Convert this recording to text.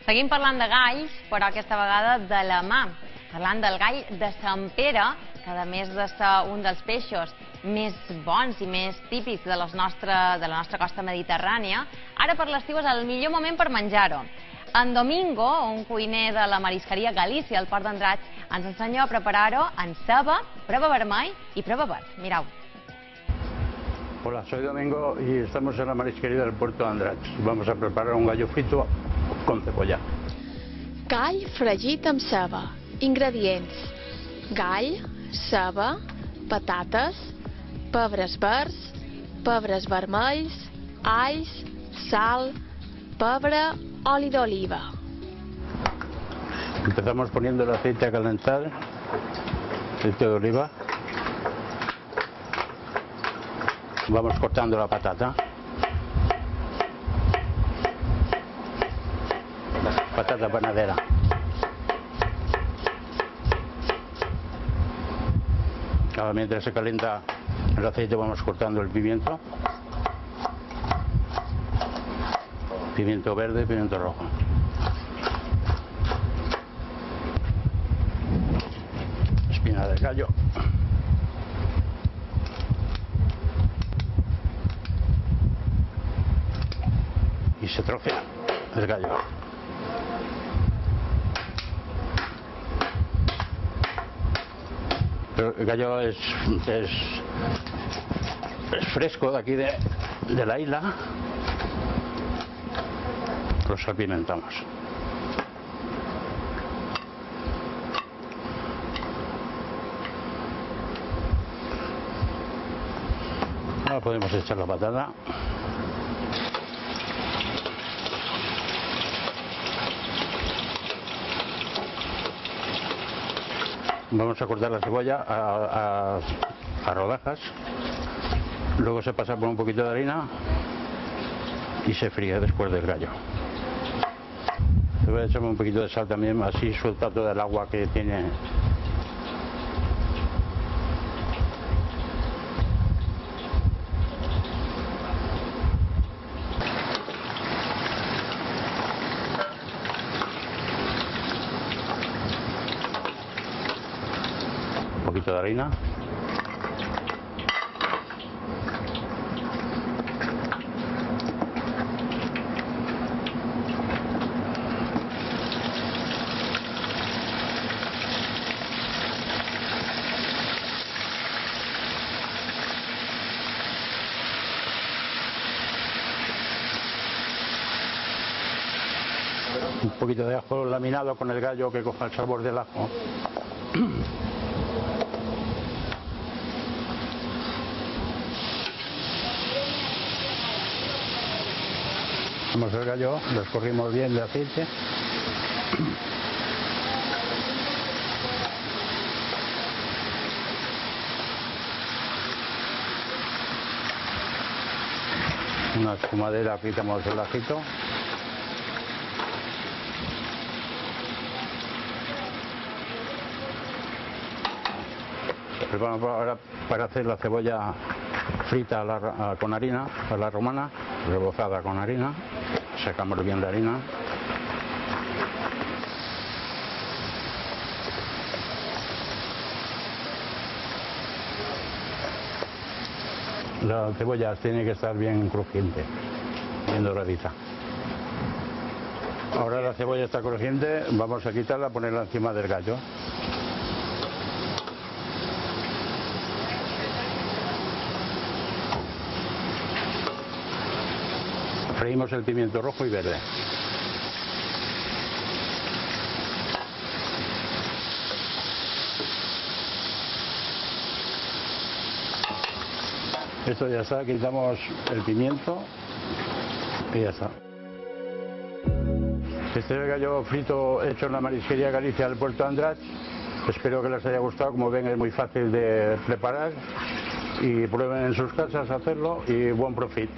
Seguim parlant de galls, però aquesta vegada de la mà. Parlant del gall de Sant Pere, que a més de ser un dels peixos més bons i més típics de la nostra costa mediterrània, ara per l'estiu és el millor moment per menjar-ho. En Domingo, un cuiner de la marisqueria Galícia, al Port d'Andratx, ens ensenya a preparar-ho en ceba, prova vermell i prova verd. Mireu. Hola, soy Domingo y estamos en la marisquería del Puerto de Andratx. Vamos a preparar un gallo frito con cebolla. Gall fregit amb ceba. Ingredients: gall, ceba, patates, pebres verds, pebres vermells, alls, sal, pebre, oli d'oliva. Empezamos poniendo el aceite a calentar, aceite de oliva. Vamos cortando la patata. Patata panadera. Ahora, mientras se calienta el aceite, vamos cortando el pimiento. Pimiento verde y pimiento rojo. Espina de gallo. Y se trocea el gallo. Pero el gallo es fresco de aquí de la isla. Lo salpimentamos. Ahora podemos echar la patata. Vamos a cortar la cebolla a rodajas. Luego se pasa por un poquito de harina y se fríe después del gallo. Le voy a echar un poquito de sal también, así suelta todo el agua que tiene. Un poquito de harina. Un poquito de ajo laminado con el gallo que coja el sabor del ajo. Hacemos el gallo, lo escurrimos bien de aceite. Una espumadera, quitamos el ajito. Vamos ahora para hacer la cebolla frita con harina, a la romana, rebozada con harina. Sacamos bien la harina. La cebolla tiene que estar bien crujiente, bien doradita. Ahora la cebolla está crujiente, vamos a quitarla, ponerla encima del gallo. Freímos el pimiento rojo y verde. Esto ya está, quitamos el pimiento y ya está. Este es el gallo frito hecho en la marisquería Galicia del Puerto de Andratx. Espero que les haya gustado, como ven es muy fácil de preparar y prueben en sus casas hacerlo y buen profit.